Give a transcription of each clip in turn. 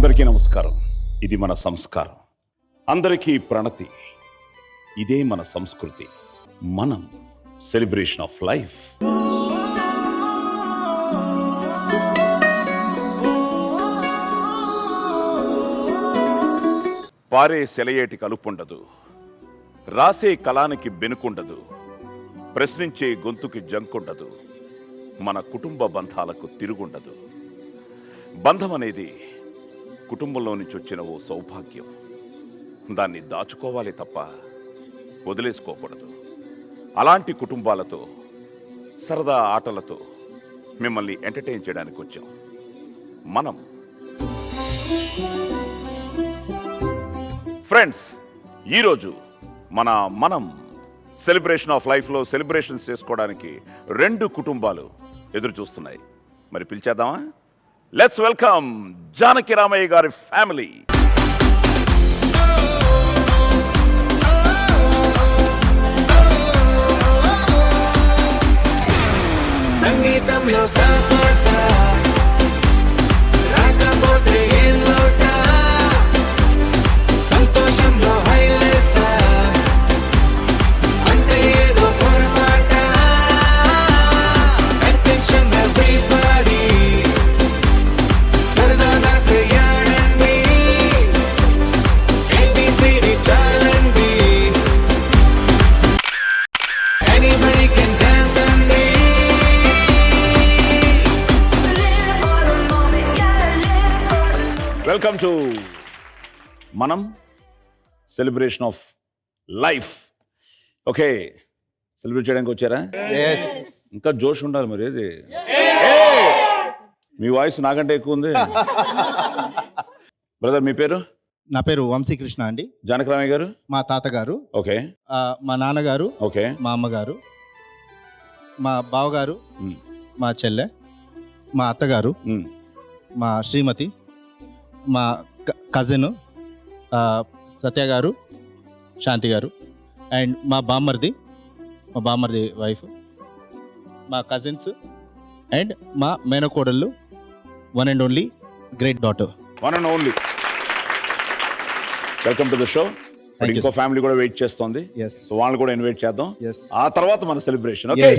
అందరికీ నమస్కారం. ఇది మన సంస్కారం. అందరికీ ప్రణతి. ఇదే మన సంస్కృతి. మనం సెలబ్రేషన్ ఆఫ్ లైఫ్. పారే సెలయేటి కలుపుండదు, రాసే కళానికి బెనుకుండదు, ప్రశ్నించే గొంతుకి జంకుండదు, మన కుటుంబ బంధాలకు తిరుగుండదు. బంధం అనేది కుటుంబంలో నుంచి వచ్చిన ఓ సౌభాగ్యం. దాన్ని దాచుకోవాలి తప్ప వదిలేసుకోకూడదు. అలాంటి కుటుంబాలతో సరదా ఆటలతో మిమ్మల్ని ఎంటర్టైన్ చేయడానికి వచ్చాం. మనం ఫ్రెండ్స్, ఈరోజు మనం సెలబ్రేషన్ ఆఫ్ లైఫ్లో సెలబ్రేషన్స్ చేసుకోవడానికి రెండు కుటుంబాలు ఎదురు చూస్తున్నాయి. మరి పిలిచేద్దామా? లెట్స్ వెల్కమ్ జానకి రామయ్య గారి ఫ్యామిలీ. సంగీతంలో సమోసా రాకపోతే ఏం లోట, సంతోషంలో హైలేసా అంటే ఏదో పొరపాట. అటెన్షన్ ఎవ్రీబడీ, సరదాగా చేయండి, ABCD చాలండి, anybody can dance అండి. వెల్కమ్ టు మనం celebration of life. Okay, celebrate చేయడానికి వచ్చారా? ఇంకా జోష్ ఉండాలి. మరి ఇది మీ వాయిస్ నాకంటే ఎక్కువ ఉంది. బ్రదర్, మీ పేరు? నా పేరు వంశీకృష్ణ అండి. జానకి రామయ్య గారు మా తాతగారు, ఓకే, మా నాన్నగారు, ఓకే, మా అమ్మగారు, మా బావగారు, మ్, మా చెల్లె, మా అత్తగారు, మ్. మా శ్రీమతి, మా కజిన్ సత్య గారు, శాంతి గారు, అండ్ మా బామ్మర్ది వైఫ్, మా కజిన్స్, అండ్ మా మేనకోడళ్ళు, one and only great daughter. One and only. Welcome to the show. Thank you, ఇంకో sir. ఫ్యామిలీ కూడా వెయిట్ చేస్తోంది. ఎస్ సో వాళ్ళని కూడా ఇన్వైట్ చేద్దాం. ఎస్ ఆ తర్వాత మన సెలబ్రేషన్. ఓకే,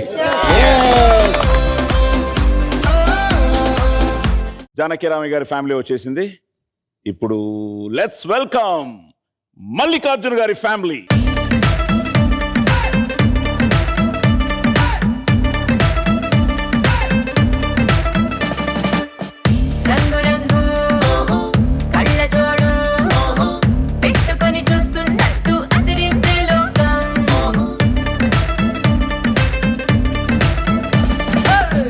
జానకి రామయ్య గారి ఫ్యామిలీ వచ్చేసింది. ఇప్పుడు లెట్స్ వెల్కమ్ మల్లికార్జున గారి ఫ్యామిలీ. రంగు రంగు కళ్ళ జోడు పెట్టుకొని చూస్తున్నట్టు అదిరించే లోకం.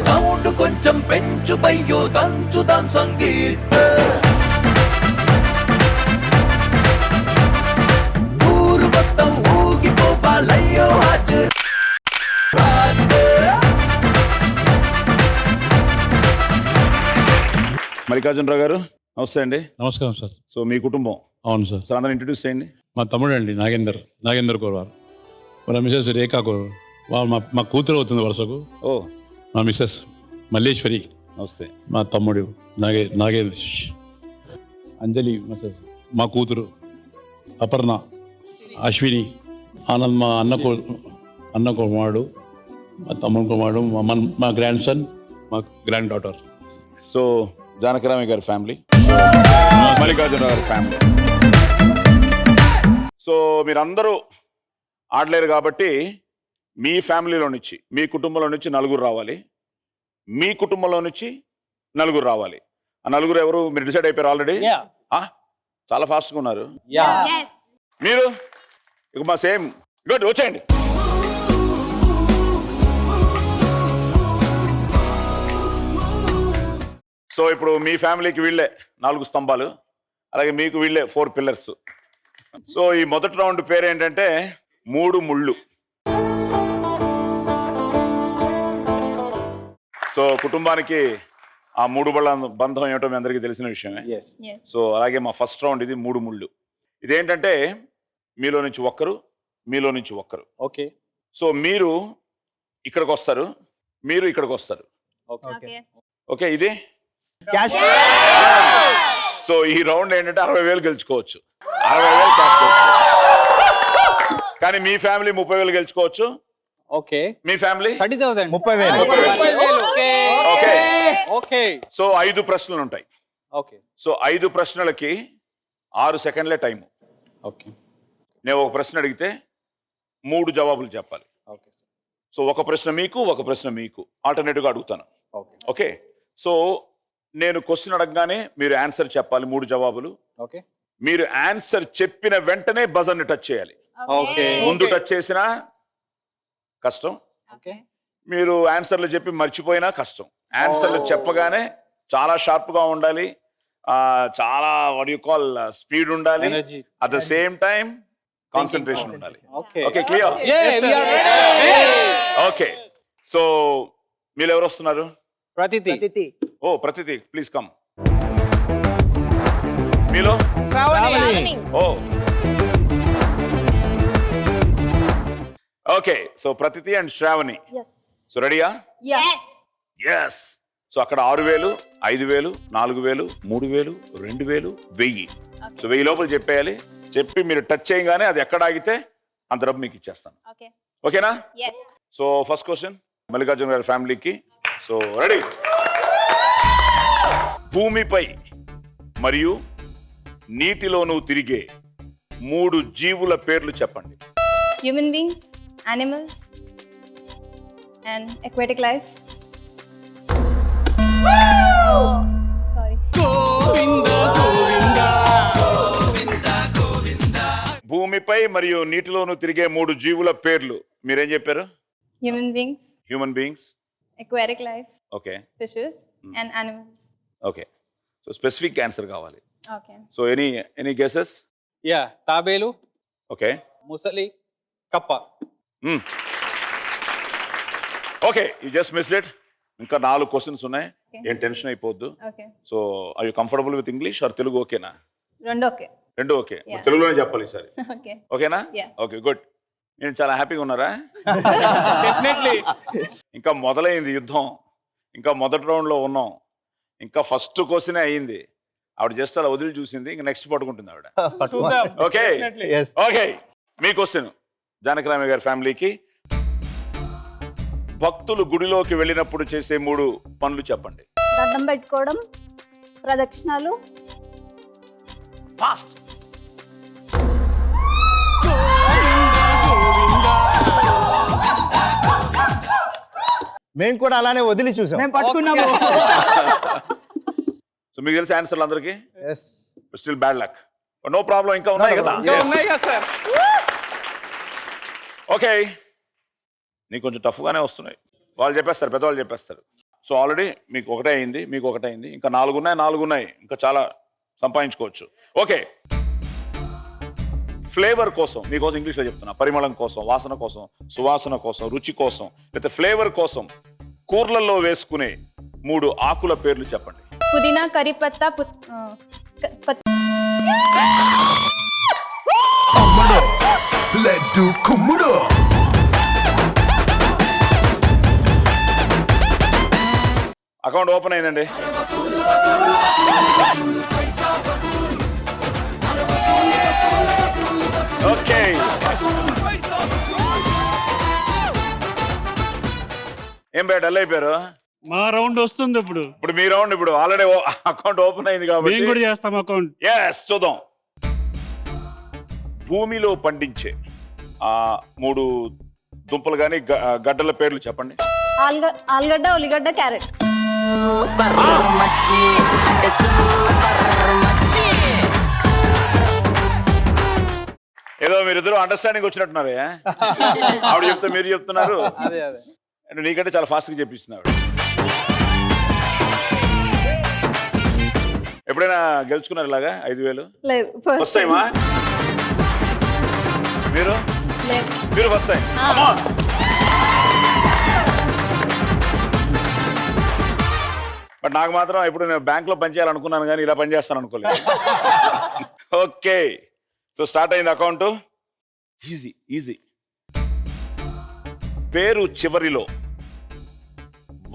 సౌండ్ కొంచెం పెంచు బయ్యో, దంచుదాం సంగీత్. ఊరు మొత్తం ఊగిపోవాలయ్యో హాజరు. మల్లికార్జునరావు గారు నమస్తే అండి. నమస్కారం సార్. సో మీ కుటుంబం అవును సార్. సార్ అందరూ ఇంట్రడ్యూస్ చేయండి. మా తమ్ముడు అండి నాగేందర్ కోరవారు. వాళ్ళ మిసెస్ రేఖా కోరవారు. మా కూతురు అవుతుంది వరుసకు. ఓ, మా మిసెస్ మల్లేశ్వరి. నమస్తే. మా తమ్ముడు నాగేష్. అంజలి మిసెస్. మా కూతురు అపర్ణ. అశ్విని. ఆనంద్ మా అన్న కుమారుడు. మా తమ్ముడు కుమారుడు. మా గ్రాండ్ సన్. మా granddaughter. So Janaki Ramayya గారి ఫ్యామిలీ, మల్లికార్జునరావు గారి ఫ్యామిలీ. సో మీరందరూ ఆడలేరు కాబట్టి మీ ఫ్యామిలీలో నుంచి, మీ కుటుంబంలో నుంచి నలుగురు రావాలి. మీ కుటుంబంలో నుంచి నలుగురు రావాలి. ఆ నలుగురు ఎవరు? మీరు డిసైడ్ అయిపోయారు ఆల్రెడీ? చాలా ఫాస్ట్గా ఉన్నారు మీరు. ఇక మా సేమ్ గుడ్, వచ్చేయండి. సో ఇప్పుడు మీ ఫ్యామిలీకి వీళ్ళే 4 స్తంభాలు, అలాగే మీకు వీళ్ళే 4 పిల్లర్స్. సో ఈ మొదటి రౌండ్ పేరు ఏంటంటే 3 ముళ్ళు. సో కుటుంబానికి ఆ 3 బళ్ళ బంధం ఏమిటో మీ అందరికీ తెలిసిన విషయమే. సో అలాగే మా ఫస్ట్ రౌండ్ ఇది 3 ముళ్ళు. ఇదేంటంటే మీలో నుంచి ఒక్కరు, మీలో నుంచి ఒక్కరు. ఓకే. సో మీరు ఇక్కడికి వస్తారు, మీరు ఇక్కడికి వస్తారు. ఓకే ఓకే, ఇది సో ఈ రౌండ్ ఏంటంటే 60,000 గెలుచుకోవచ్చు, 60,000 cash గెలుచుకోవచ్చు. కానీ మీ ఫ్యామిలీ 30,000 గెలుచుకోవచ్చు. ఓకే మీ ఫ్యామిలీ 30,000 30,000. ఓకే. ఓకే సో 5 ప్రశ్నలు ఉంటాయి. ఓకే సో 5 ప్రశ్నలకి 6 సెకండ్లే టైము. ఓకే నేను ఒక ప్రశ్న అడిగితే 3 జవాబులు చెప్పాలి. ఓకే సో ఒక ప్రశ్న మీకు, ఒక ప్రశ్న మీకు, ఆల్టర్నేటివ్గా అడుగుతాను. Okay okay. సో నేను క్వశ్చన్ అడగగానే మీరు ఆన్సర్ చెప్పాలి, 3 జవాబులు. ఓకే మీరు ఆన్సర్ చెప్పిన వెంటనే బజర్ని టచ్ చేయాలి. ఓకే ముందు టచ్ చేసినా కష్టం, ఓకే మీరు ఆన్సర్లు చెప్పి మర్చిపోయినా కష్టం. ఆన్సర్లు చెప్పగానే చాలా షార్ప్గా ఉండాలి, చాలా వాట్ యు కాల్ స్పీడ్ ఉండాలి, energy at the same time concentration ఉండాలి. Okay okay, clear? we are ready. Okay. So మీరు ఎవరు వస్తున్నారు? ప్రతితి ఓ ప్రతితి, ప్లీజ్ కమ్. మీలో ఓ okay. So Pratiti and Shravani. So రెడీయా? ఎస్. సో అక్కడ 6,000, 5,000, 4,000, 3,000, 2,000, 1,000. సో 1,000 లోపల చెప్పేయాలి. చెప్పి మీరు టచ్ చేయగానే అది ఎక్కడ ఆగితే అంత డబ్బు మీకు ఇచ్చేస్తాను. ఓకేనా? సో ఫస్ట్ క్వశ్చన్ మల్లికార్జున గారి ఫ్యామిలీకి. So ready. భూమిపై మరియు నీటిలోనూ తిరిగే 3 జీవుల పేర్లు చెప్పండి. Human beings, animals, and aquatic life. Sorry. భూమిపై మరియు నీటిలోనూ తిరిగే 3 జీవుల పేర్లు మీరేం చెప్పారు? Human beings, human beings. aquatic life, okay fishes, and animals. Okay. So specific answer కావాలి. Okay. So any guesses? Yeah తాబేలు, ఓకే. ముసలి, కప్ప. Okay, you just missed it. ఇంకా 4 క్వశ్చన్స్ ఉన్నాయి. Okay. ఏం టెన్షన్ అయిపోద్దు. Okay. So are you comfortable with English or Telugu? ఓకేనా? Rendu okay. రెండు ఓకే. Yeah. తెలుగులోనే చెప్పాలి ఈసారి. Okay. ఓకేనా? Yeah. Okay, good. నేను చాలా హ్యాపీగా ఉన్నారా? డెఫినెట్లీ ఇంకా మొదలైంది యుద్ధం, ఇంకా మొదటి రౌండ్లో ఉన్నాం, ఇంకా ఫస్ట్ క్వశ్చనే అయ్యింది. ఆవిడ జస్ట్ అలా వదిలి చూసింది, ఇంకా నెక్స్ట్ పట్టుకుంటుంది ఆవిడ. Okay okay. మీ క్వశ్చన్ జానకిరామయ్య గారి ఫ్యామిలీకి. భక్తులు గుడిలోకి వెళ్ళినప్పుడు చేసే 3 పనులు చెప్పండి. దండం పెట్టుకోవడం, ప్రదక్షిణాలు. ఫాస్ట్. మేము కూడా అలానే వదిలి చూసాం. సో మీకు తెలిసి ఆన్సర్లు అందరికి still bad luck. No problem, ఇంకా ఉన్నాయి కదా. సార్. ఓకే, నీకు కొంచెం టఫ్గానే వస్తున్నాయి. వాళ్ళు చెప్పేస్తారు, పెద్దవాళ్ళు చెప్పేస్తారు. సో ఆల్రెడీ మీకు ఒకటే అయింది, మీకు ఒకటే అయింది, ఇంకా 4 ఉన్నాయి, ఇంకా చాలా సంపాదించుకోవచ్చు. ఓకే, ఫ్లేవర్ కోసం మీకోసం ఇంగ్లీష్లో చెప్తున్నా. పరిమళం కోసం, వాసన కోసం, సువాసన కోసం, రుచి కోసం, లేకపోతే ఫ్లేవర్ కోసం కూరలలో వేసుకునే 3 ఆకుల పేర్లు చెప్పండి. పుదీనా, కరీ పత్తా, అమ్మడో లెట్స్ డు కుమ్ముడో. అకౌంట్ ఓపెన్ అయిందండి. ఓకే, ఏం బయట డల్ అయిపోయారు? మా రౌండ్ వస్తుంది ఇప్పుడు. ఇప్పుడు మీ రౌండ్. ఇప్పుడు ఆల్రెడీ అకౌంట్ ఓపెన్ అయింది మేము కూడా కాబట్టి చేస్తాం అకౌంట్. ఎస్, చూద్దాం. భూమిలో పండించే 3 దుంపలు కానీ గడ్డల పేర్లు చెప్పండి. ఆలుగడ్డ, ఉల్లిగడ్డ, క్యారెట్. ఏదో మీరిద్దరు అండర్స్టాండింగ్ వచ్చినట్టున్నారే. ఆవిడ చెప్తే మీరు చెప్తున్నారు. అదే అంటే నీకంటే చాలా ఫాస్ట్గా చెప్పిస్తున్నారు. ఎప్పుడైనా గెలుచుకున్నారు ఇలాగా 5,000? లేదు, ఫస్ట్ టైమా మీరు? లేదు. మీరు ఫస్ట్ టైం. బట్ నాకు మాత్రం ఇప్పుడు నేను బ్యాంక్లో పనిచేయాలనుకున్నాను కానీ ఇలా పనిచేస్తాను అనుకోలేదు. ఓకే, సో స్టార్ట్ అయింది అకౌంట్. Easy easy. పేరు చివరిలో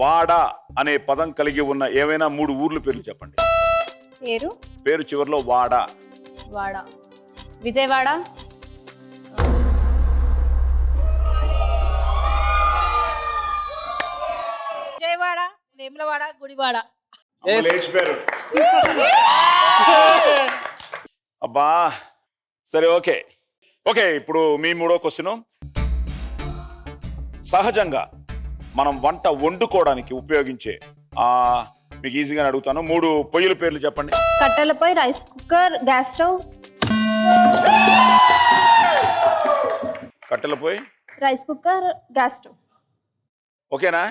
వాడ అనే పదం కలిగి ఉన్న ఏవైనా 3 ఊర్ల పేర్లు చెప్పండి. పేరు చివరిలో వాడ. వాడ. విజయవాడ. విజయవాడ, వేములవాడ, గుడివాడ. అమ్మ లేచిపోయారు. అబ్బా సరే ఓకే ఓకే. ఇప్పుడు మీ మూడో క్వశ్చన్. సహజంగా మనం వంట వండుకోవడానికి ఉపయోగించే మీకు ఈజీగా అడుగుతాను, 3 పొయ్యిల పేర్లు చెప్పండి. కట్టెలపై, రైస్ కుక్కర్, గ్యాస్ స్టవ్. కట్టెల పొయ్యి, రైస్ కుక్కర్, గ్యాస్ స్టవ్. ఓకేనా?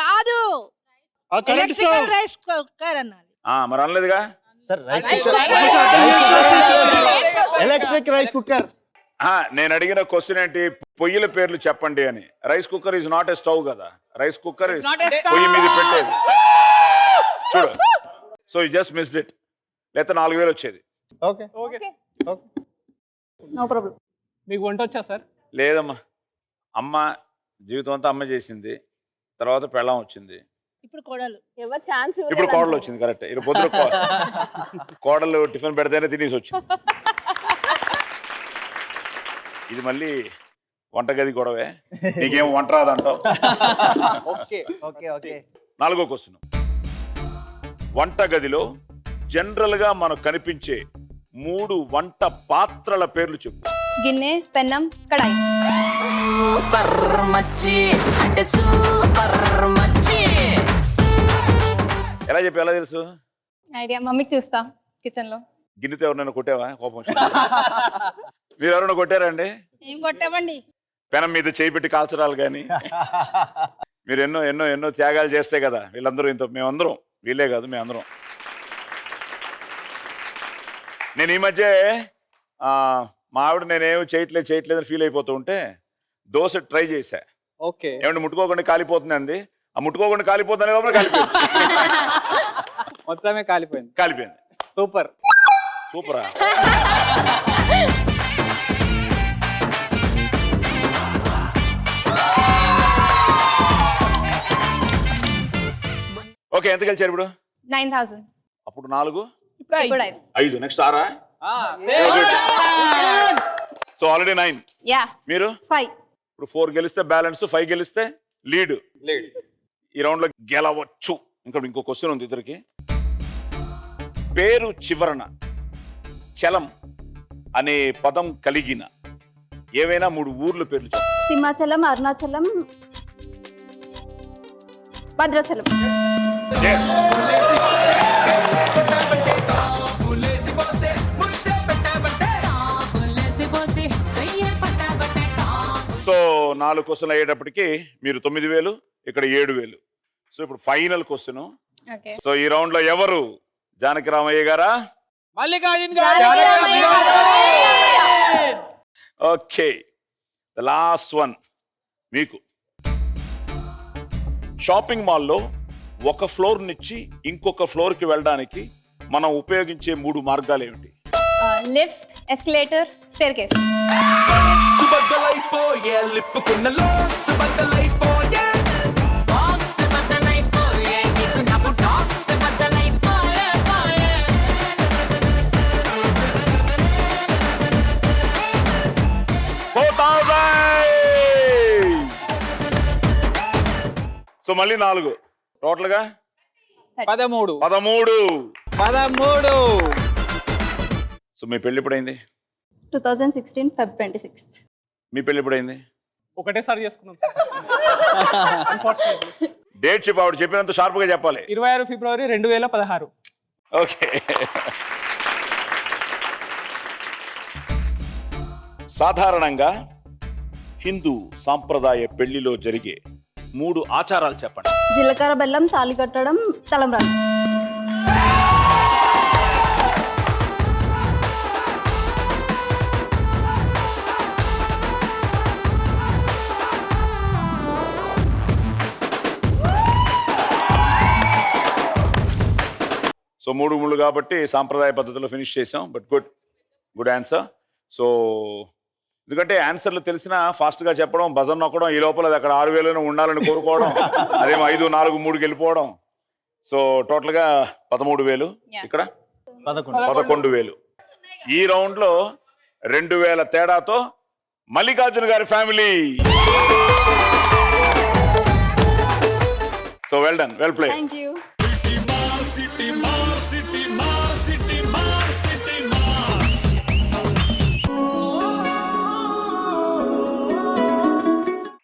కాదు, current stove. Electrical rice cooker అన్నాలి. మరి అనలేదుగా. Sir rice rice cooker. Electric rice cooker. నేను అడిగిన క్వశ్చన్ ఏంటి, పొయ్యిల పేర్లు చెప్పండి అని. Rice cooker is not a stove కదా. రైస్ కుక్కర్ పొయ్యి మీద పెట్టేది. చూడు, so you just missed it. లేకపోతే 4000 వచ్చేది. Okay okay okay. No problem. మీకు వంట వచ్చా సార్? లేదమ్మా, అమ్మ జీవితం అంతా అమ్మ చేసింది, తర్వాత పెళ్ళాం వచ్చింది, ఇప్పుడు కోడలు. ఎవరు ఛాన్స్ ఇప్పుడు కోడలు వచ్చింది. కరెక్ట్. ఇప్పుడు పొద్దున కోడలు టిఫిన్ పెడితేనే తినేసి వచ్చింది. ఇది మళ్ళీ వంటగది గొడవే. నీకేం వంట రాదంటావు. Okay okay okay. 4వ క్వశ్చన్. వంటగదిలో జనరల్ గా మనకు కనిపించే 3 వంట పాత్రల పేర్లు చెప్పు. గిన్నె, పెన్నం, కడాయి. సూపర్ మచ్చి అంటే సూపర్ మచ్చి. ఎలా చెప్పి ఎలా తెలుసు? ఐడియా మమ్మీకి చూస్తా కిచెన్ లో. గిన్నెతో ఎవరినైనా కొట్టావా? కోపం వచ్చింది. మీరు ఎవరైనా కొట్టారండి? ఏం కొట్టామండి? పెనం మీద చేయి పెట్టి కాల్చడాలు కానీ. మీరు ఎన్నో ఎన్నో ఎన్నో త్యాగాలు చేస్తే కదా వీళ్ళందరూ ఇంత. మేమందరం, వీళ్ళే కాదు మేమందరం. నేను ఈ మధ్య మా ఆవిడ నేనేమి చేయట్లేదని ఫీల్ అయిపోతూ ఉంటే దోశ ట్రై చేశా. ఓకే. ఏమంటే ముట్టుకోకుండా కాలిపోతుంది అంది. ఆ ముట్టుకోకుండా కాలిపోతుంది లోపల కాలిపోయింది. మొత్తమే కాలిపోయింది. కాలిపోయింది. సూపర్ సూపరా. ఓకే, ఎంత గెలిచారు ఇప్పుడు? 9000. అప్పుడు 4, ఇప్పుడు 5. నెక్స్ట్ 6. So already 9. యా. మీరు 5. ఇప్పుడు 4 గెలిస్తే బ్యాలెన్స్, 5 గెలిస్తే లీడ్. ఈ రౌండ్ లో గెలవచ్చు. ఇంకా ఇంకో క్వశ్చన్ ఉంది ఇద్దరికి. పేరు చివరన చలం అనే పదం కలిగిన ఏవైనా 3 ఊర్ల పేర్లు చెప్పు. సింహాచలం, అరుణాచలం, భద్రాచలం. Yes. సో 4 క్వశ్చన్లు అయ్యేటప్పటికి మీరు 9000, ఇక్కడ 7000. సో ఇప్పుడు ఫైనల్ క్వశ్చన్. ఓకే. సో ఈ రౌండ్ లో ఎవరు? జానకి రామయ్య గారా? Mallikarjun okay, the last one మీకు. షాపింగ్ మాల్లో ఒక ఫ్లోర్ నుంచి ఇంకొక ఫ్లోర్ కి వెళ్ళడానికి మనం ఉపయోగించే 3 మార్గాలు ఏమిటి? Lift, escalator, staircase. సుబద్దలైపోయే లిప్పుకున్నలో సుబద్దలైపోయే బాక్స్ బద్దలైపోయే నీకు నాకు టాక్స్ బద్దలైపోయే పోయే. సో మళ్ళీ 4 టోటల్ గా 13. సో మీ పెళ్లి ఎప్పుడైంది? 2016 Feb 26th. మీ పెళ్లి ఎప్పుడైంది? ఒకటేసారి చేసుకున్నాం. అన్ఫార్చునేట్లీ డేట్ చెప్పు. ఆవిడ చెప్పినంత షార్ప్ గా చెప్పాలి. 26 ఫిబ్రవరి 2016. ఓకే. సాధారణంగా హిందూ సాంప్రదాయ పెళ్లిలో జరిగే 3 ఆచారాలు చెప్పండి. జీలకర్ర బెల్లం, తాళి కట్టడం, తలంబ్రాలు. సో 3 కాబట్టి సాంప్రదాయ పద్ధతిలో ఫినిష్ చేసాం. But good answer. సో ఎందుకంటే ఆన్సర్లు తెలిసినా ఫాస్ట్గా చెప్పడం, బజర్ నొక్కడం, ఈ లోపల అక్కడ 6000 ఉండాలని కోరుకోవడం, అదేమో 5, 4, 3 వెళ్ళిపోవడం. సో టోటల్గా 13,000. Yeah. ఇక్కడ 11. 11,000. ఈ రౌండ్లో 2,000 తేడాతో మల్లికార్జున గారి family. So well done, well play. Thank you.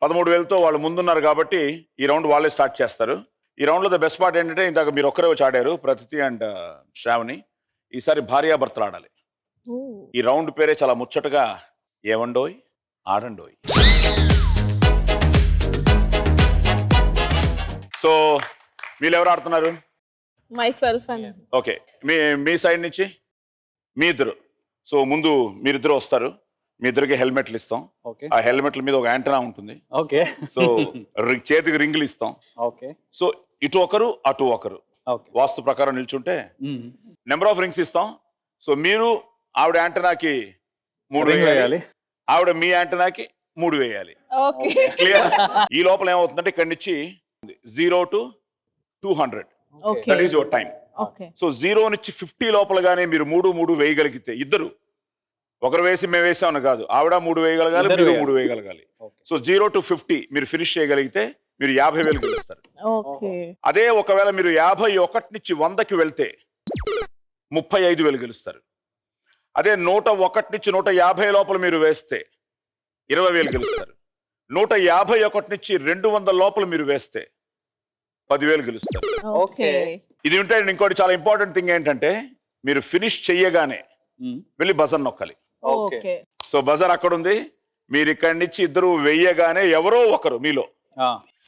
పదమూడు వేలతో వాళ్ళు ముందున్నారు కాబట్టి ఈ రౌండ్ వాళ్ళే స్టార్ట్ చేస్తారు. ఈ రౌండ్లో ద బెస్ట్ పార్ట్ ఏంటంటే ఇందాక మీరు ఒక్కరే వచ్చి ఆడారు, ప్రతితి అండ్ శ్రావణి. ఈసారి భార్యాభర్తలు ఆడాలి. ఈ రౌండ్ పేరే చాలా ముచ్చటగా ఏవండోయ్ ఆడండోయ్. సో వీళ్ళు ఎవరు ఆడుతున్నారు? My self and okay, me side నుంచి మీ ఇద్దరు. సో ముందు మీరిద్దరు వస్తారు, మీ ఇద్దరికి హెల్మెట్లు ఇస్తాం. ఓకే ఆ హెల్మెట్ల మీద ఒక యాంటనా ఉంటుంది. ఓకే సో చేతికి రింగులు ఇస్తాం. ఓకే సో ఇటు ఒకరు అటు ఒకరు ఓకే వాస్తు ప్రకారం నిల్చుంటే నెంబర్ ఆఫ్ రింగ్స్ ఇస్తాం. సో మీరు ఆవిడ యాంటనాకి 3 వేయాలి, ఆవిడ మీ యాంటనాకి 3 వేయాలి. Okay clear? ఈ లోపల ఏమవుతుందంటే ఇక్కడి నుంచి 0 to 200 okay that is your time. Okay so 0 నుంచి 50 లోపలగానే మీరు 3 వేయగలిగితే, ఇద్దరు ఒకరు వేసి మేము వేసామని కాదు, ఆవిడ 3 వేయగలగాలి, ఇద్దరు మీరు వేయాలి. 3 వేయగలగాలి. ఓకే. సో 0 to 50 మీరు ఫినిష్ చేయగలిగితే మీరు 50,000 గెలుస్తారు. ఓకే అదే ఒకవేళ మీరు 51 నుంచి 100కి వెళ్తే 35,000 గెలుస్తారు. అదే 101 నుంచి 150 లోపల మీరు వేస్తే 20,000 గెలుస్తారు. 151 నుంచి 200 లోపల మీరు వేస్తే 10,000 గెలుస్తారు. ఓకే ఇది ఉంటే ఇంకోటి చాలా ఇంపార్టెంట్ థింగ్ ఏంటంటే మీరు ఫినిష్ చెయ్యగానే వెళ్ళి బజర్ నొక్కాలి. ఓకే సో బజర్ అక్కడ ఉంది, మీరు ఇక్కడి నుంచి ఇద్దరు వెయ్యగానే ఎవరో ఒకరు మీలో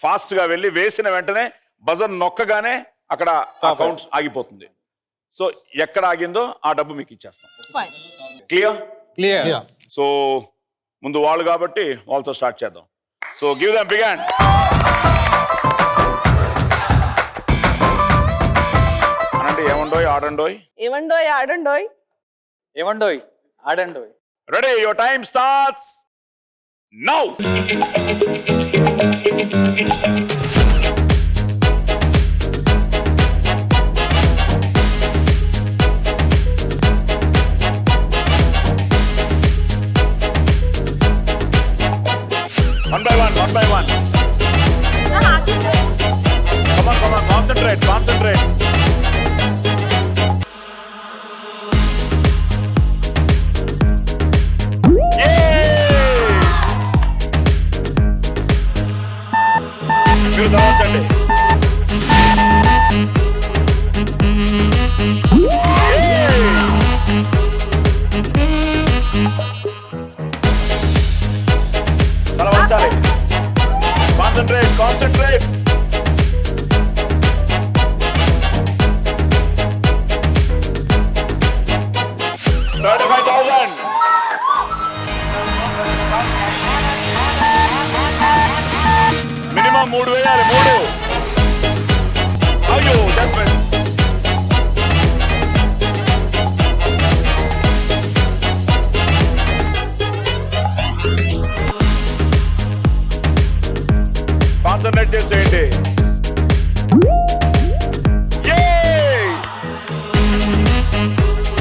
ఫాస్ట్ గా వెళ్ళి వేసిన వెంటనే బజర్ నొక్కగానే అక్కడ అకౌంట్స్ ఆగిపోతుంది. సో ఎక్కడ ఆగిందో ఆ డబ్బు మీకు ఇచ్చేస్తాం. Fine clear? క్లియర్. సో ముందు వాళ్ళు కాబట్టి వాళ్ళతో స్టార్ట్ చేద్దాం. So give them big hand. అనంటే ఏమండోయ్ ఆడండోయ్. ఏమండోయ్ ఆడండోయ్. ఏమండోయ్ ఆడండోయ్. Ready, your time starts now. One by one, one by one. Come on, concentrate, concentrate. మీరు దాచండి. తల వంచాలి. Concentrate, concentrate. $35,000. మినిమం 3 వేయాలి. 3. అయ్యో చెప్పండి. కాన్సన్ట్రేట్ చేసేయండి.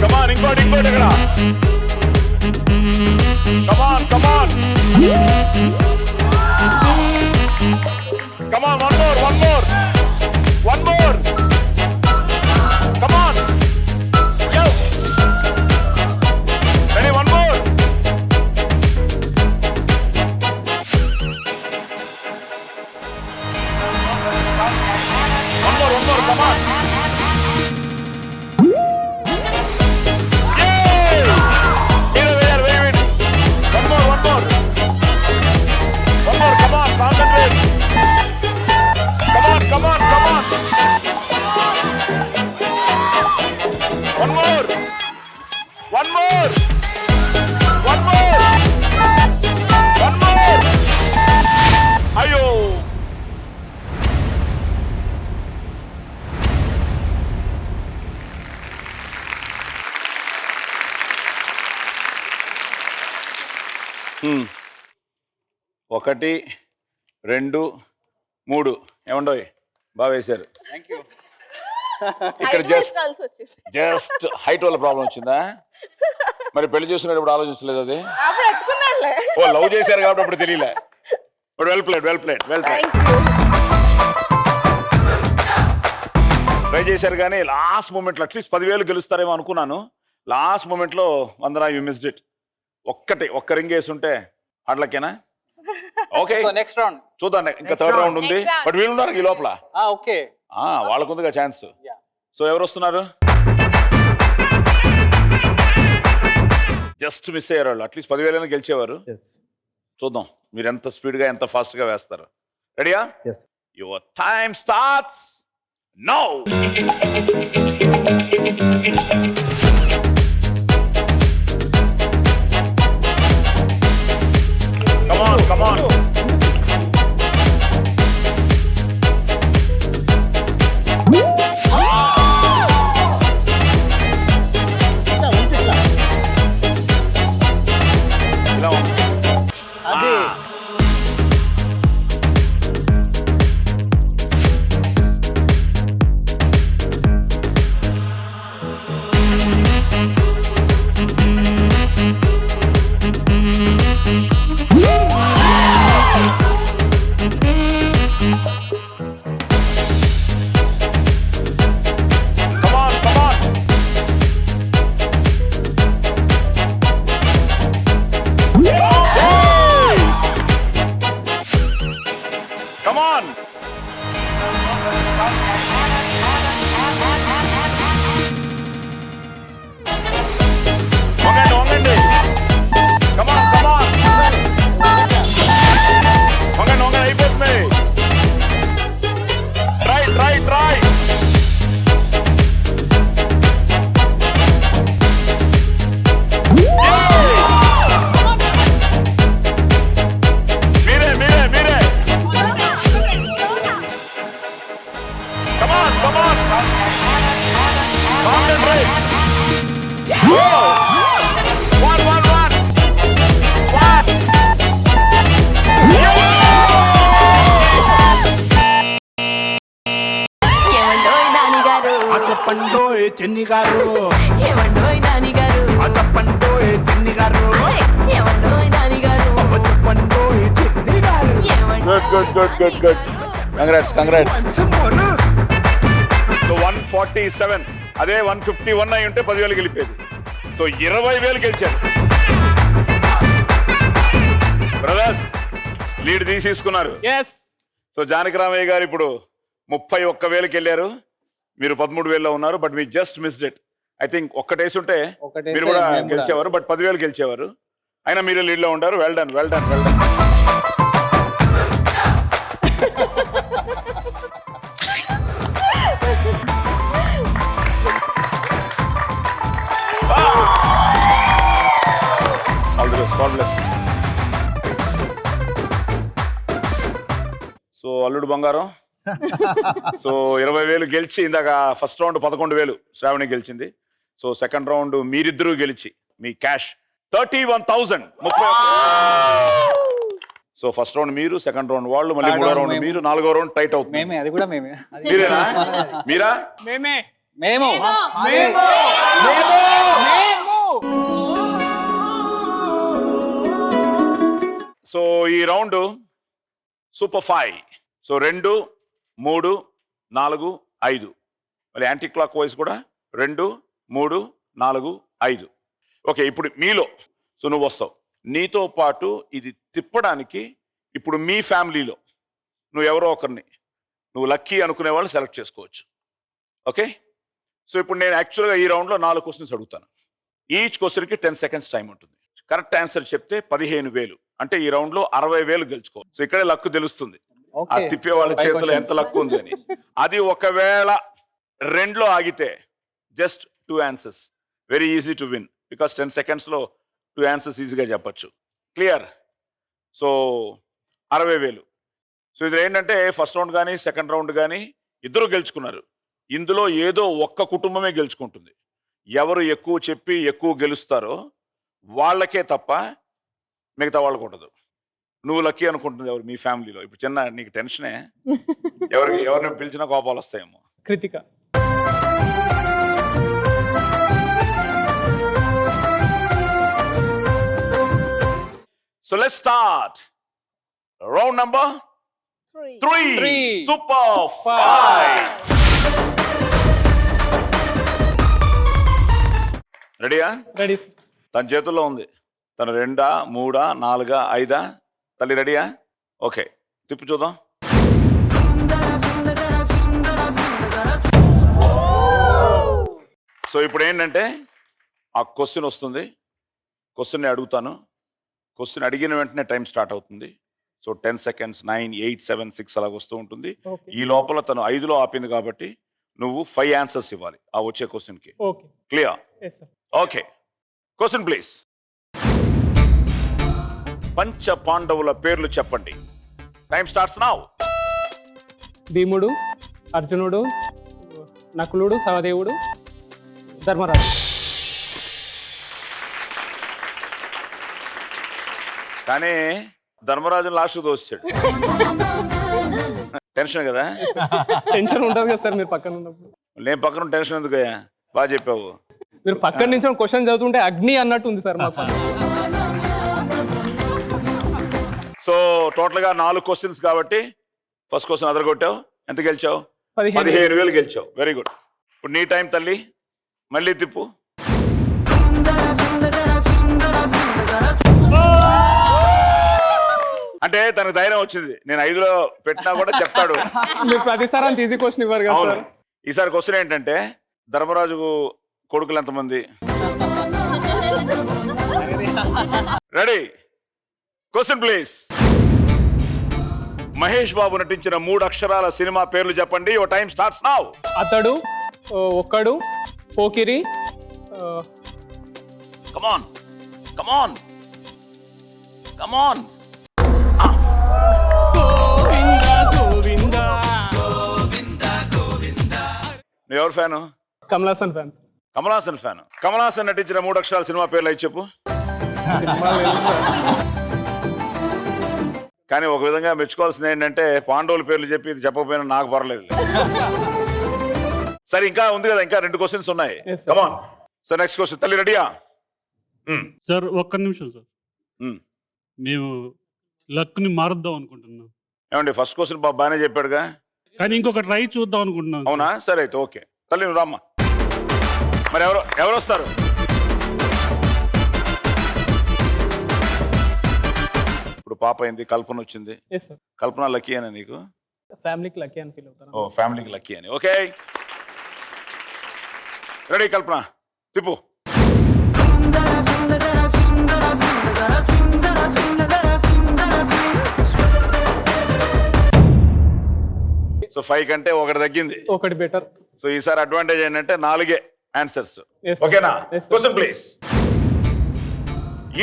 కమాన్, ఇంకోటి ఇంకోటి ఇక్కడ. కమాన్ కమాన్. Come on, one more, one more. One more. Come on. Go. Ready, one more. One more, come on. Yay! Here, wait. One more. One more, come on, concentrate. Come on. One more. అయ్యో. ఒకటి, 2, 3. ఏమండోయ్ బాగా వేశారు. Thank you. ఇక్కడ just కలిసి వచ్చింది just height వల్ల problem వచ్చిందా? మరి పెళ్లి చేసుకునేటప్పుడు ఆలోచించలేదు అది? అప్పుడు ఎత్తుకున్నాడులే. ఓ లవ్ చేశారు కాబట్టి అప్పుడు తెలియలే. But well played, well played, well played. Try చేశారు కానీ లాస్ట్ మూమెంట్లో అట్లీస్ట్ 10,000 గెలుస్తారేమో అనుకున్నాను. లాస్ట్ మూమెంట్లో వందన యూ మిస్డ్ ఇట్. ఒక్క రింగ్ వేసి ఉంటే అట్లకేనా? ఓకే నెక్స్ట్ రౌండ్ చూద్దాం. ఇంకా థర్డ్ రౌండ్ ఉంది. Next round. బట్ వీళ్ళు ఉన్నారు ఈ లోపల. Okay వాళ్ళకుందిగా chance. సో ఎవరు వస్తున్నారు? జస్ట్ మిస్ అయ్యారు వాళ్ళు. అట్లీస్ట్ 10,000 గెలిచేవారు. చూద్దాం మీరు ఎంత స్పీడ్గా ఎంత ఫాస్ట్గా వేస్తారు. రెడీయా? Yes. Your time starts now. Come on, come on. ఇలా ఉంది. అది Come on, come on. Come on. వంగండి, వంగండి. Come on, come on. వంగండి, వంగండి, అయిపోతుంది. Try, try, try. మీరే, మీరే, మీరే. Come on, come on. Concentrate. Go. One, one, one. One. ఏమండోయ్ నానిగారు చెప్పండో చెన్ని గారు, ఏమండోయ్ నానిగారు చెప్పండో చెన్ని గారు, ఏమండోయ్ నానిగారు చెప్పండో చెన్ని గారు. Good, good, good, good, good. Congrats, congrats. So 147 అదే 151 అయి ఉంటే 10,000 గెలిపేది. సో 20,000 గెలిచారు. బ్రదర్స్ లీడ్ తీసేసుకున్నారు. ఎస్ సో జానకి రామయ్య గారు ఇప్పుడు 31,000కి వెళ్ళారు. మీరు 13,000లో ఉన్నారు. బట్ మీ just missed it. I think ఒక్కటేసి ఉంటే ఒకటేస్తే మీరు కూడా మేము కూడా. గెలిచేవారు. బట్ 10,000 గెలిచేవారు. అయినా మీరే లీడ్లో ఉంటారు. Well done, well done, well done. All the best, god bless. So అల్లుడు బంగారం. సో 20,000 గెలిచి ఇందాక ఫస్ట్ రౌండ్ 11,000 శ్రావణి గెలిచింది. సో సెకండ్ రౌండ్ మీరిద్దరూ గెలిచి మీ క్యాష్ 31,000. 31. సో ఫస్ట్ రౌండ్ మీరు, సెకండ్ రౌండ్ వాళ్ళు, మళ్ళీ Third మూడో round రౌండ్ మేము. మీరు, నాలుగో రౌండ్ టైట్ అవుతుంది. మేమే, అది కూడా మేమే. మీరేనా? మీరా? మేము సో ఈ రౌండ్ సూపర్ 5. సో 2, 3, 4, 5. మళ్ళీ యాంటీ క్లాక్ వైజ్ కూడా 2, 3, 4, 5. ఓకే ఇప్పుడు మీలో సో నువ్వు వస్తావు. నీతో పాటు ఇది తిప్పడానికి ఇప్పుడు మీ ఫ్యామిలీలో నువ్వు ఎవరో ఒకరిని నువ్వు లక్కీ అనుకునే వాళ్ళు సెలెక్ట్ చేసుకోవచ్చు. ఓకే సో ఇప్పుడు నేను యాక్చువల్గా ఈ రౌండ్లో 4 క్వశ్చన్స్ అడుగుతాను. ఈచ్ క్వశ్చన్కి 10 సెకండ్స్ టైం ఉంటుంది. కరెక్ట్ ఆన్సర్ చెప్తే 15,000. అంటే ఈ రౌండ్లో 60,000 గెలుచుకోవచ్చు. సో ఇక్కడే లక్ తెలుస్తుంది ఆ తిప్పే వాళ్ళ చేతిలో ఎంత లక్ ఉంది అని. అది ఒకవేళ 2లో ఆగితే just 2 answers. Very easy to win because 10 సెకండ్స్లో 2 ఆన్సర్స్ ఈజీగా చెప్పచ్చు. క్లియర్? సో 60,000. సో ఇది ఏంటంటే ఫస్ట్ రౌండ్ కానీ సెకండ్ రౌండ్ కానీ ఇద్దరు గెలుచుకున్నారు. ఇందులో ఏదో ఒక్క కుటుంబమే గెలుచుకుంటుంది. ఎవరు ఎక్కువ చెప్పి ఎక్కువ గెలుస్తారో వాళ్ళకే తప్ప మిగతా వాళ్ళకు ఉండదు. నువ్వు లక్కీ అనుకుంటుంది ఎవరు మీ ఫ్యామిలీలో? ఇప్పుడు చిన్న నీకు టెన్షనే. ఎవరిని పిలిచినా కోపాలు వస్తాయేమో. Krittika so let's start round number 3. Super 5. రెడీయా? రెడీ తన చేతుల్లో ఉంది. తను 2, 3, 4, 5. తల్లి రెడీయా? ఓకే, తిప్పి చూద్దాం. సో ఇప్పుడు ఏంటంటే ఆ క్వశ్చన్ వస్తుంది. క్వశ్చన్ని అడుగుతాను. క్వశ్చన్ అడిగిన వెంటనే టైం స్టార్ట్ అవుతుంది. సో 10 seconds, 9, 8, 7, 6 అలాగ వస్తూ ఉంటుంది. ఈ లోపల తను 5లో ఆపింది కాబట్టి నువ్వు 5 ఆన్సర్స్ ఇవ్వాలి ఆ వచ్చే క్వశ్చన్కి. Okay clear? Yes sir. Okay, question please. పంచ పాండవుల పేర్లు చెప్పండి. Time starts now. భీముడు, అర్జునుడు, నకులుడు, సహదేవుడు, ధర్మరాజు. కానీ ధర్మరాజుని లాస్ట్ దోస్తాడు. టెన్షన్ కదా? టెన్షన్ ఉంటుంది కదా సార్ మీరు పక్కన ఉన్నప్పుడు. నేను పక్కన టెన్షన్ ఎందుకయ్యా? బాగా చెప్పావు. మీరు పక్కన నుంచి క్వశ్చన్ చదువుతుంటే అగ్ని అన్నట్టు ఉంది సార్ మాకు. సో టోటల్గా 4 క్వశ్చన్స్ కాబట్టి ఫస్ట్ క్వశ్చన్ అదరగొట్టావు. ఎంత గెలిచావు? 15,000 గెలిచావు. Very good. ఇప్పుడు నీ టైం తల్లి. మళ్ళీ తిప్పు. అంటే తనకు ధైర్యం వచ్చింది. నేను 5లో పెట్టినా కూడా చెప్తాడు. మీరు ప్రతిసారి అంత ఈజీ క్వశ్చన్ ఇవ్వరు కదా అవును. సార్. ఈసారి క్వశ్చన్ ఏంటంటే ధర్మరాజుకు కొడుకులు ఎంతమంది? Ready? Question please. Mahesh Babu నటించిన 3 అక్షరాల సినిమా పేర్లు చెప్పండి. Your time starts now. Athadu, Okkadu, Pokiri. Come on come on come on. నువ్వు ఎవరు fan? Kamal Haasan fan. Kamal Haasan fan. Kamal Haasan నటించిన 3 అక్షరాల సినిమా పేర్లు అయితే చెప్పు. కానీ ఒక విధంగా మెచ్చుకోవాల్సింది ఏంటంటే పాండవుల పేర్లు చెప్పి ఇది చెప్పకపోయినా నాకు పర్లేదు. సరే, ఇంకా ఉంది కదా, ఇంకా 2 క్వశ్చన్స్ ఉన్నాయి. Yes, sir. Come on. So next question. తల్లి రెడీయా? సార్ ఒక్క నిమిషం సార్. మేము లక్ని మారుద్దాం అనుకుంటున్నాం. ఏమండి, ఫస్ట్ క్వశ్చన్ బాగానే చెప్పాడుగా, కానీ ఇంకొక ట్రై చూద్దాం అనుకుంటున్నాం. అవునా? సరే అయితే ఓకే. తల్లి నువ్వు రామ్మా. మరి ఎవరు వస్తారు? ఇప్పుడు పాప అయింది, కల్పన వచ్చింది. Yes sir. కల్పన లక్కీ అని నీకు? ఫ్యామిలీకి లక్కీ అని ఫీల్ అవుతాను. ఓ, ఫ్యామిలీకి లక్కీ అని. ఓకే, రెడీ కల్పన, తిప్పు. సో 5 కంటే 1 తగ్గింది. ఒకటి బెటర్. సో ఈసారి అడ్వాంటేజ్ ఏంటంటే 4 ఆన్సర్స్. Yes, sir. ఓకేనా? Yes, sir. Question please.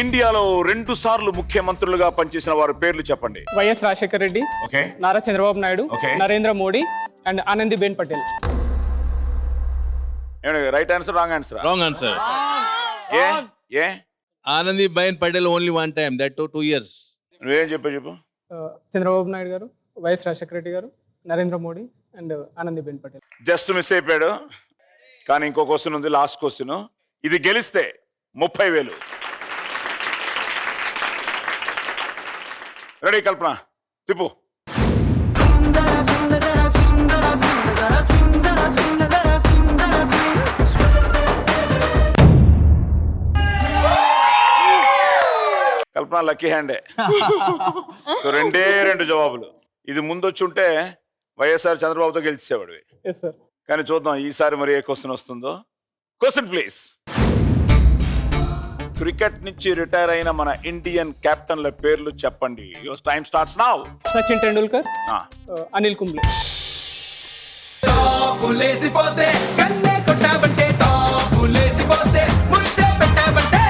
ఇండియాలో 2 సార్లు ముఖ్యమంత్రులుగా పనిచేసిన వారి పేర్లు చెప్పండి. YS Rajasekhar Reddy, okay, Nara Chandrababu Naidu, Okay. Narendra Modi and Anandiben Patel. ఏమండి, right answer wrong answer? Wrong answer. ఏ Anandi Bain Patel only one time, that too 2 years. నువ్వేం చెప్పు. చంద్రబాబు నాయుడు గారు, వైఎస్ రాజశేఖర రెడ్డి గారు, Narendra Modi and Anandiben Patel. Just miss అయిపోయాడు. కానీ ఇంకో క్వశ్చన్ ఉంది, లాస్ట్ క్వశ్చన్. ఇది గెలిస్తే 30,000. రెడీ కల్పన, తిప్పు. కల్పన లక్కీ హ్యాండే. సో 2 జవాబులు. ఇది ముందు వచ్చి ఉంటే వైఎస్ఆర్ చంద్రబాబుతో గెలిచేవాడు. Yes sir. కానీ చూద్దాం ఈసారి మరి ఏ క్వశ్చన్ వస్తుందో. Question please. క్రికెట్ నుంచి రిటైర్ అయిన మన ఇండియన్ కెప్టెన్ల పేర్లు చెప్పండి. Your time starts now. Sachin Tendulkar, Anil Kumble. లేసిపోతే కన్నే కొట్టాబంటే లేసిపోతే ముద్దే పెట్టాబంటే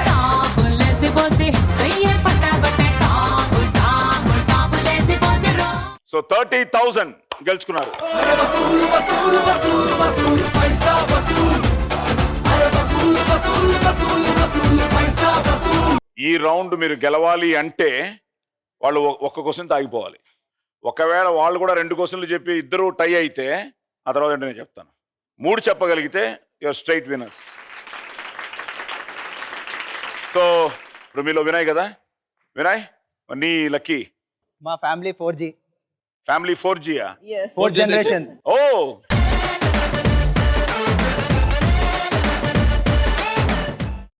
సో 30,000 గెలుచుకున్నారు. వసూలు వసూలు వసూలు వసూలు పైసా వసూలు. అరే వసూలు వసూలు వసూలు వసూలు పైసా వసూలు. ఈ రౌండ్ మీరు గెలవాలి అంటే వాళ్ళు ఒక్క క్వశ్చన్ ఆగిపోవాలి. ఒకవేళ వాళ్ళు కూడా 2 క్వశ్చన్లు చెప్పి ఇద్దరు టై అయితే ఆ తర్వాత ఏంటో నేను చెప్తాను. 3 చెప్పగలిగితే యువర్ స్ట్రైట్ విన్నర్స్. సో ఇప్పుడు మీలో వినయ్ కదా, వినయ్ నీ లక్కీ మా ఫ్యామిలీ 4G ఫ్యామిలీ 4Gయా? Yes. 4th generation. Oh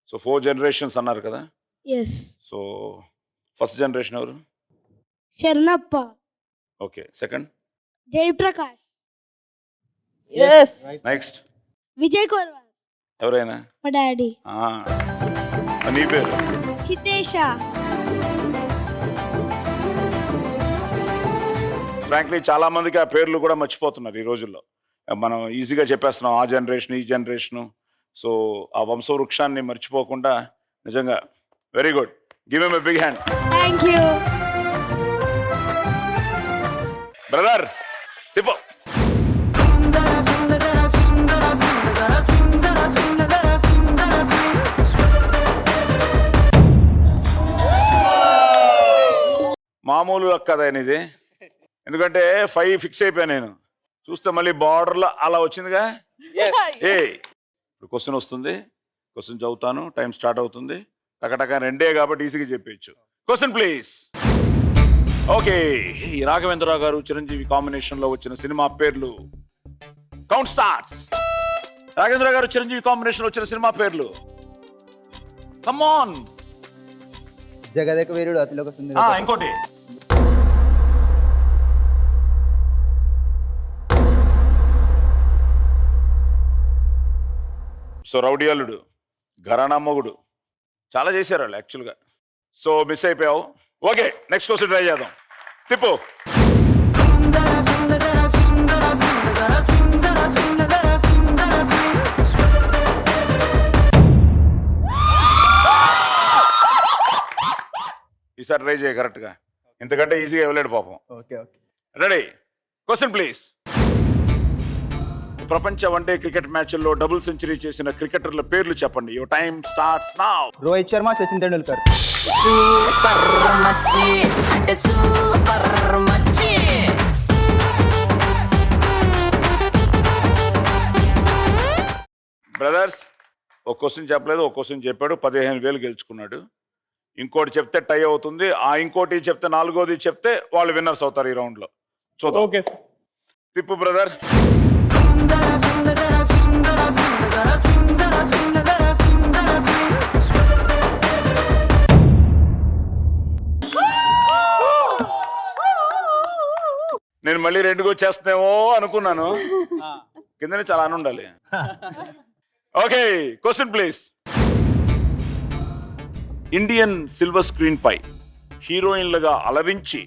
so 4 generations అన్నారు కదా. ఎస్ సో ఫస్ట్ జనరేషన్ ఎవరు? Sharanappa, okay. Second? Jayaprakash, Yes. Next Vijay Korwal, ఎవరైనా? మా డాడీ నీ పేరు? హితేష. ఫ్రాంక్లీ చాలా మందికి ఆ పేర్లు కూడా మర్చిపోతున్నారు ఈ రోజుల్లో. మనం ఈజీగా చెప్పేస్తున్నాం ఆ జనరేషన్ ఈ జనరేషను. సో ఆ వంశవృక్షాన్ని మర్చిపోకుండా నిజంగా very good. Give him a big hand. Thank you. Brother తిప్పో. మామూలు కదా ఇది, ఎందుకంటే 5 ఫిక్స్ అయిపోయాను నేను. చూస్తే మళ్ళీ బార్డర్లో అలా వచ్చిందిగా. ఏ ఇప్పుడు క్వశ్చన్ వస్తుంది, క్వశ్చన్ చదువుతాను, టైం స్టార్ట్ అవుతుంది. టకటక రెండే కాబట్టి ఈజీగా చెప్పేయచ్చు. Question please. ఓకే, ఈ రాఘవేంద్రరావు గారు చిరంజీవి కాంబినేషన్లో వచ్చిన సినిమా పేర్లు. Count starts. రాఘవేంద్రరావు గారు చిరంజీవి కాంబినేషన్లో వచ్చిన సినిమా పేర్లు. Come on. జగదేక వీరుడు, అతిలోక సుందరి. ఇంకోటి. సో రౌడీ అల్లుడు, ఘరానా మొగుడు, చాలా చేశారు వాళ్ళు యాక్చువల్గా. సో మిస్ అయిపోయావు. ఓకే, నెక్స్ట్ క్వశ్చన్ ట్రై చేద్దాం. తిప్పు. ఈసారి ట్రై చేయ కరెక్ట్గా, ఎందుకంటే ఈజీగా ఇవ్వలేడు పాపం. Okay okay. Ready? Question please. ప్రపంచ వన్డే క్రికెట్ మ్యాచ్ల్లో డబుల్ సెంచరీ చేసిన క్రికెటర్ల పేర్లు చెప్పండి. Your time starts now. Rohit Sharma, Sachin Tendulkar. Super మచ్చి అంటే సూపర్ మచ్చి. బ్రదర్స్, ఒక క్వశ్చన్ చెప్పలేదు, ఒక క్వశ్చన్ చెప్పాడు, 15,000 గెలుచుకున్నాడు. ఇంకోటి చెప్తే టై అవుతుంది, ఆ ఇంకోటి చెప్తే నాలుగోది చెప్తే వాళ్ళు విన్నర్స్ అవుతారు ఈ రౌండ్లో. చూద్దాం. Okay sir. తిప్పు బ్రదర్. నేను మళ్ళీ రెండుగా వచ్చేస్తున్నామో అనుకున్నాను, కిందనే చాలా అని ఉండాలి. Okay, question please. Indian silver screen పై హీరోయిన్లుగా అలరించి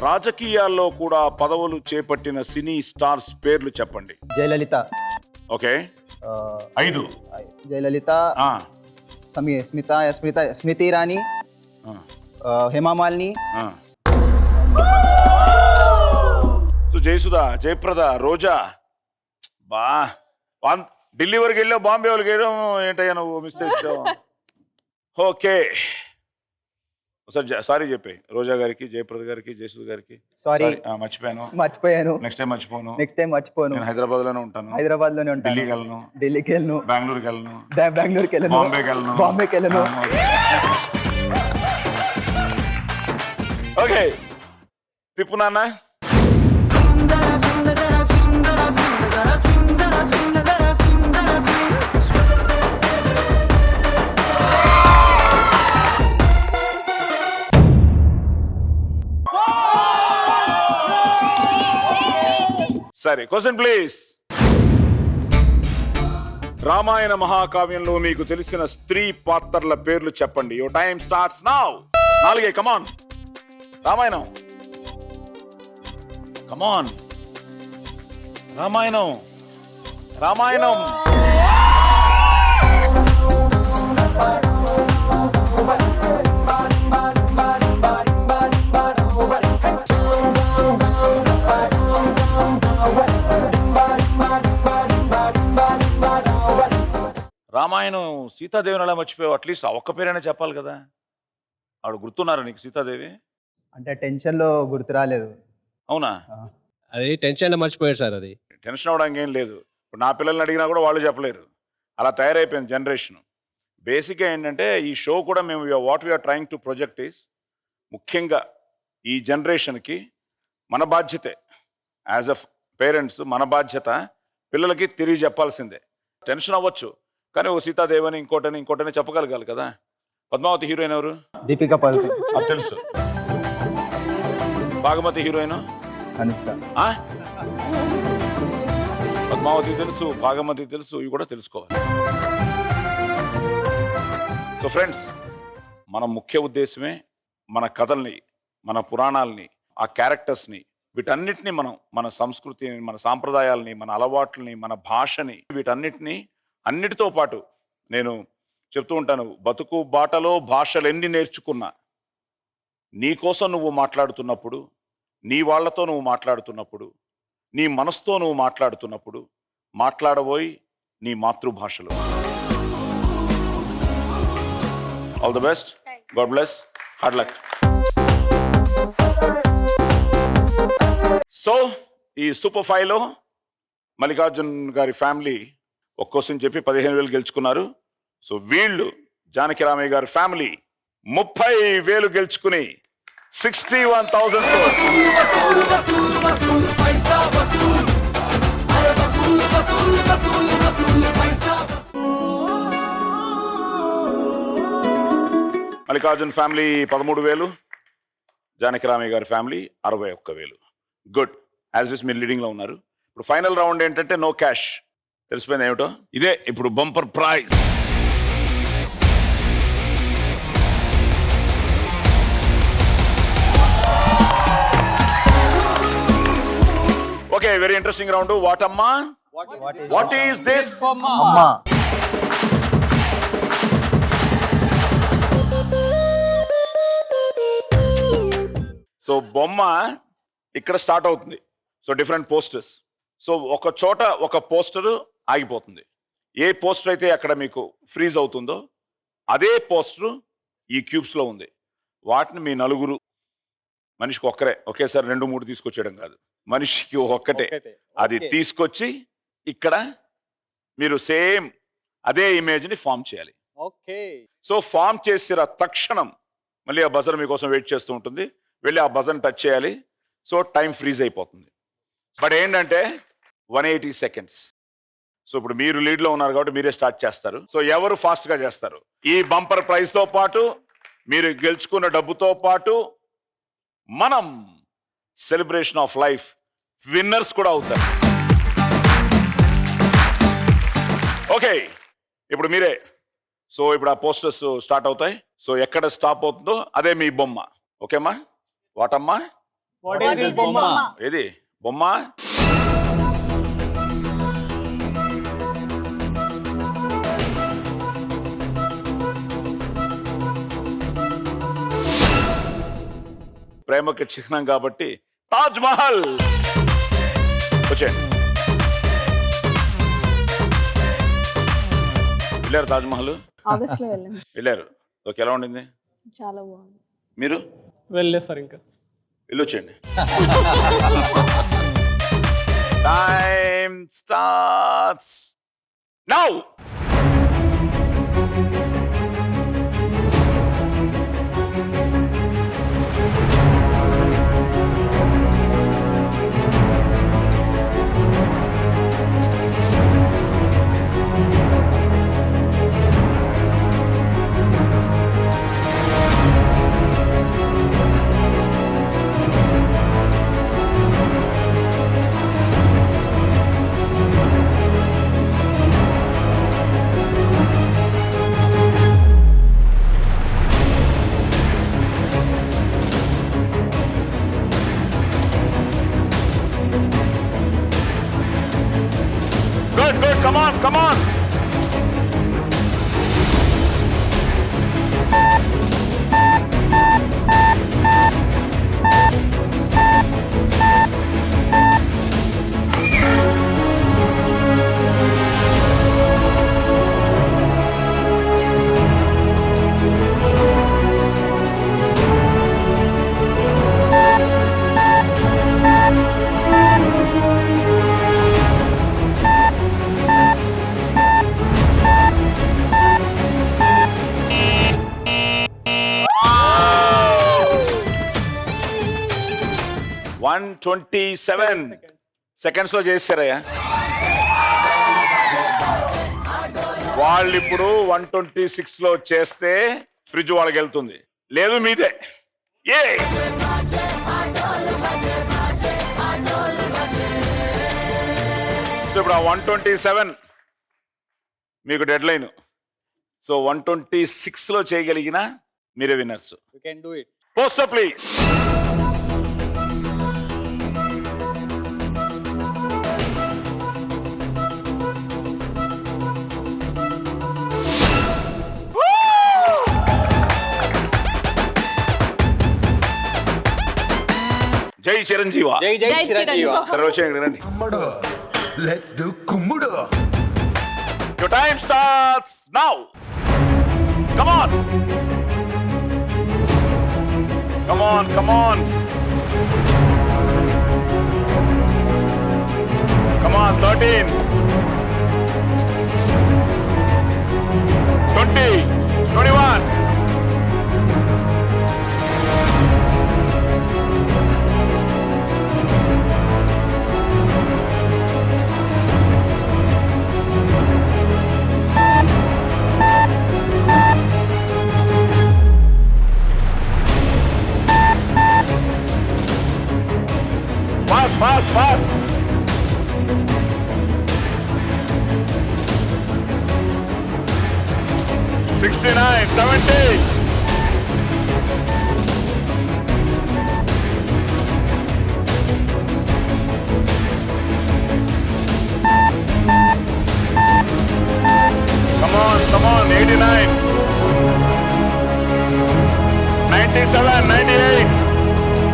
రాజకీయాల్లో కూడా పదవులు చేపట్టిన సినీ స్టార్స్ పేర్లు చెప్పండి. జయలలిత. ఓకే, 5. జయలలిత, ఆ, స్మృతి ఇరానీ, హేమామాలిని. సో జయసుధ, జయప్రద, రోజా. బా, ఢిల్లీ వరకు వెళ్ళావు, బాంబే వరకు వెళ్ళావు, ఏంటయ్యా నువ్వు మిస్ చేసావు. ఓకే, ఒకసారి సారీ చెప్పే రోజా గారికి, జయప్రద గారికి, జయసుధ గారికి. సారీ, మర్చిపోయాను. నెక్స్ట్ టైం మర్చిపోను. నేను హైదరాబాద్ లోనే ఉంటాను. ఢిల్లీకి వెళ్ళను, బెంగళూరుకి వెళ్ళను, బాంబేకి వెళ్ళను. ఓకే, తిప్పు నాన్న. సరే, క్వశ్చన్ ప్లీజ్. రామాయణ మహాకావ్యంలో మీకు తెలిసిన స్త్రీ పాత్రల పేర్లు చెప్పండి. Your time starts now. 4, కమాన్. రామాయణం, కమాన్. రామాయణం. రామాయణం సీతాదేవిని అలా మర్చిపోయావు. అట్లీస్ట్ ఒక్క పేరైనా చెప్పాలి కదా. ఆవిడ గుర్తున్నారా నీకు, సీతాదేవి? అంటే టెన్షన్ లో గుర్తు రాలేదు. అవునా? అది టెన్షన్ మర్చిపోయాడు సార్. అది టెన్షన్ అవ్వడానికి ఏం లేదు. ఇప్పుడు నా పిల్లల్ని అడిగినా కూడా వాళ్ళు చెప్పలేరు. అలా తయారైపోయింది జనరేషన్. బేసిక్గా ఏంటంటే ఈ షో కూడా మేము what we are trying to project is ముఖ్యంగా ఈ జనరేషన్కి మన బాధ్యతే, యాజ్ అ పేరెంట్స్ మన బాధ్యత పిల్లలకి తిరిగి చెప్పాల్సిందే. టెన్షన్ అవ్వచ్చు, కానీ ఓ సీతాదేవని ఇంకోటని చెప్పగలగాలి కదా. పద్మావతి హీరోయిన్ ఎవరు? దీపికా పదుకొనే. అది తెలుసు. భాగమతి హీరోయిన్ అనుష్క. పద్మావతి తెలుసు, భాగమతి తెలుసు, ఇవి కూడా తెలుసుకోవాలి. సో ఫ్రెండ్స్, మన ముఖ్య ఉద్దేశమే మన కథల్ని, మన పురాణాలని, ఆ క్యారెక్టర్స్ని, వీటన్నిటిని మనం మన సంస్కృతిని, మన సాంప్రదాయాలని, మన అలవాట్లని, మన భాషని, అన్నిటితో పాటు నేను చెప్తూ ఉంటాను, బతుకు బాటలో భాషలు ఎన్ని నేర్చుకున్నా నీ కోసం నువ్వు మాట్లాడుతున్నప్పుడు, నీ వాళ్ళతో నువ్వు మాట్లాడుతున్నప్పుడు, నీ మనసుతో నువ్వు మాట్లాడుతున్నప్పుడు మాట్లాడబోయి నీ మాతృభాషలో. All the best, god bless, hard luck. So ఈ సూపర్ 5లో మల్లికార్జున్ గారి ఫ్యామిలీ ఒక క్వశ్చన్ చెప్పి 15,000 గెలుచుకున్నారు. సో వీళ్ళు జానకి రామయ్య గారి ఫ్యామిలీ 30,000 గెలుచుకుని 61,000. వసూలు వసూలు వసూలు వసూలు పైసా వసూలు. అరే వసూలు వసూలు వసూలు వసూలు పైసా వసూలు. మల్లికార్జున్ ఫ్యామిలీ 13,000, జానకి రామయ్య గారి ఫ్యామిలీ 61,000. గుడ్. యాజ్ ఇస్ మీరు లీడింగ్లో ఉన్నారు. ఇప్పుడు ఫైనల్ రౌండ్ ఏంటంటే నో క్యాష్. తెలిసిపోయింది ఏమిటో? ఇదే ఇప్పుడు bumper prize. Okay, very interesting round. వాటమ్మా, వాట్ ఈస్ దిస్? అమ్మా. సో బొమ్మ ఇక్కడ స్టార్ట్ అవుతుంది. So different posters. సో ఒక చోట ఒక పోస్టర్ ఆగిపోతుంది. ఏ పోస్టర్ అయితే అక్కడ మీకు ఫ్రీజ్ అవుతుందో అదే పోస్టర్ ఈ క్యూబ్స్లో ఉంది. వాటిని మీ నలుగురు, మనిషికి ఒక్కరే, ఒకేసారి 2-3 తీసుకొచ్చేయడం కాదు, మనిషికి ఒక్కటే అది తీసుకొచ్చి ఇక్కడ మీరు సేమ్ అదే ఇమేజ్ని ఫామ్ చేయాలి. సో ఫామ్ చేసిన తక్షణం మళ్ళీ ఆ బజర్ మీకోసం వెయిట్ చేస్తూ ఉంటుంది. వెళ్ళి ఆ బజర్ని టచ్ చేయాలి. సో టైం ఫ్రీజ్ అయిపోతుంది. బట్ ఏంటంటే 180 seconds. సో ఇప్పుడు మీరు లీడ్లో ఉన్నారు కాబట్టి మీరే స్టార్ట్ చేస్తారు. సో ఎవరు ఫాస్ట్గా చేస్తారు? ఈ బంపర్ ప్రైజ్తో పాటు, మీరు గెలుచుకున్న డబ్బుతో పాటు మనం సెలబ్రేషన్ ఆఫ్ లైఫ్ విన్నర్స్ కూడా అవుతారు. ఓకే, ఇప్పుడు మీరే. సో ఇప్పుడు ఆ పోస్టర్స్ స్టార్ట్ అవుతాయి. సో ఎక్కడ స్టాప్ అవుతుందో అదే మీ బొమ్మ. ఓకేమ్మా? వాటమ్మా? ఏది బొమ్మ? ప్రేమకి చిహ్నం కాబట్టి తాజ్ మహల్. వచ్చేయండి. వెళ్ళారు తాజ్ మహల్? ఆగస్ట్ లో వెళ్ళాను. వెళ్ళారు. ఓకే, ఎలా ఉండింది? చాలా బాగుంది. మీరు వెళ్ళలేదు సార్ ఇంకా. వెళ్ళొచ్చండి. Time starts now. 127 సెకండ్స్ లో చేశారయ్యా. వాళ్ళు ఇప్పుడు 126 లో చేస్తే ఫ్రిడ్జ్ వాళ్ళకి వెళ్తుంది, లేదు మీదే. ఏ సో ఇప్పుడు ఆ 127 మీకు డెడ్ లైన్. సో 126 లో చేయగలిగిన మీరే winners. You can do it. Poster please. జై చిరంజీవ. జై జై చిరంజీవి. సరే వచ్చేయండి రండి. Let's do Kumudo. Your time starts now. Come on. Come on, come on. Come on, 13. 20. 21. Fast, fast, fast. $69, $70. Come on, 89. 97, 98,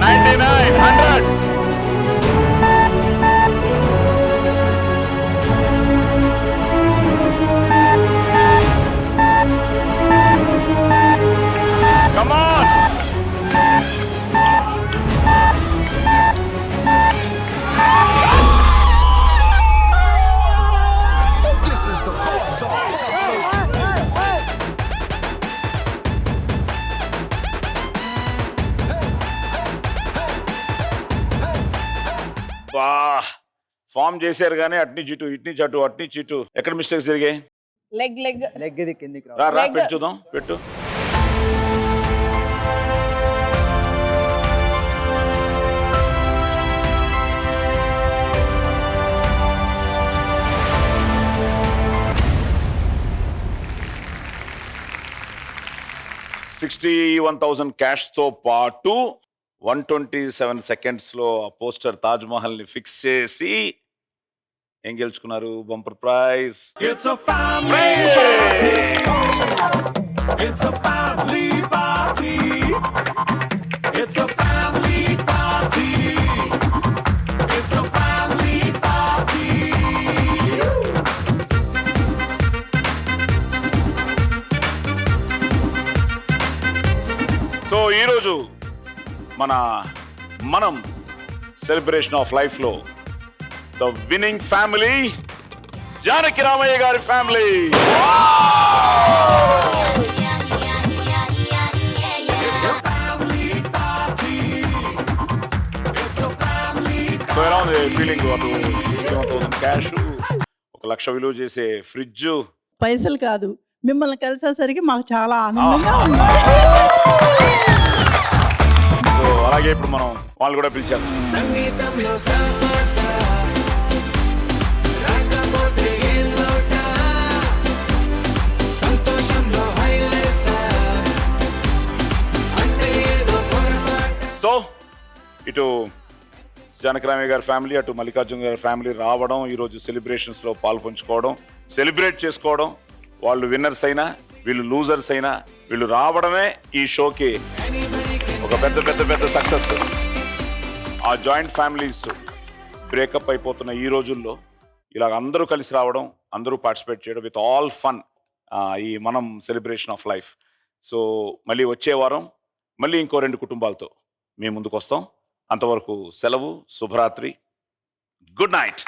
99, 100. Come on! This is the boss song. బా form చేశారు కానీ అట్ని చిటు ఇట్ని చటు అట్ని చిటు. ఎక్కడ మిస్టేక్స్ జరిగాయి? లెగ్ లెగ్ లెగ్ ఇది కిందికి రా. రా రా Leg. పెట్టు చూద్దాం, పెట్టు. $61,000 క్యాష్ తో పాటు 127 సెకండ్స్ లో ఆ పోస్టర్ తాజ్ మహల్ ని ఫిక్స్ చేసి ఏం గెలుచుకున్నారు? Bumper prize. It's a family party. It's a family party. It's a family party. It's a family party. So ఈరోజు మనం సెలబ్రేషన్ ఆఫ్ లైఫ్ లో the winning family Janaki Ramayya గారి ఫ్యామిలీ. సో ఎలా ఉంది ఫీలింగ్? అటు 61,000 క్యాష్, 1,00,000 విలువ చేసే ఫ్రిడ్జ్. పైసలు కాదు, మిమ్మల్ని కలిసేసరికి మాకు చాలా ఆనందంగా ఉంది. సో అలాగే ఇప్పుడు మనం వాళ్ళు కూడా పిలిచారు. సంగీతంలో సమాస రాకపోతే ఏం లోట, సంతోషంలో హైలెస్ అంటే ఏదో పొరపాటు. సో ఇటు జానకిరామయ్య గారి ఫ్యామిలీ, అటు మల్లికార్జున గారి ఫ్యామిలీ రావడం, ఈరోజు సెలబ్రేషన్స్ లో పాల్పంచుకోవడం, సెలబ్రేట్ చేసుకోవడం. వాళ్ళు విన్నర్స్ అయినా వీళ్ళు లూజర్స్ అయినా వీళ్ళు రావడమే ఈ షోకి ఒక పెద్ద పెద్ద పెద్ద సక్సెస్. ఆ జాయింట్ ఫ్యామిలీస్ బ్రేకప్ అయిపోతున్న ఈ రోజుల్లో ఇలాగ అందరూ కలిసి రావడం, అందరూ పార్టిసిపేట్ చేయడం విత్ ఆల్ ఫన్, ఈ మనం సెలబ్రేషన్ ఆఫ్ లైఫ్. సో మళ్ళీ వచ్చే వారం మళ్ళీ ఇంకో 2 కుటుంబాలతో మీ ముందుకు వస్తాం. అంతవరకు సెలవు, శుభరాత్రి, గుడ్ నైట్.